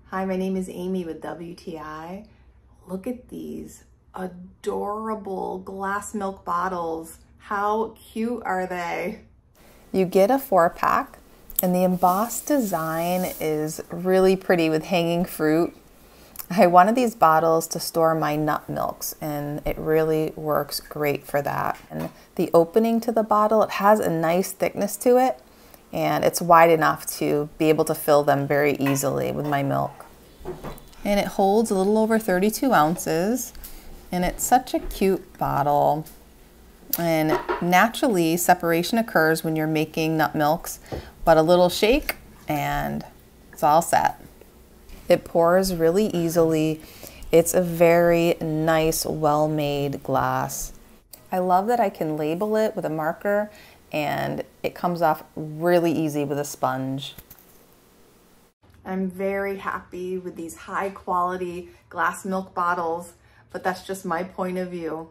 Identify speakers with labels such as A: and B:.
A: Hi, my name is Amy with WTI. Look at these adorable glass milk bottles. How cute are they? You get a 4-pack and the embossed design is really pretty with hanging fruit. I wanted these bottles to store my nut milks and it really works great for that. And the opening to the bottle, it has a nice thickness to it and it's wide enough to be able to fill them very easily with my milk. And it holds a little over 32 ounces and it's such a cute bottle. And naturally separation occurs when you're making nut milks, but a little shake and it's all set. It pours really easily. It's a very nice, well-made glass. I love that I can label it with a marker and it comes off really easy with a sponge. I'm very happy with these high quality glass milk bottles, but that's just my point of view.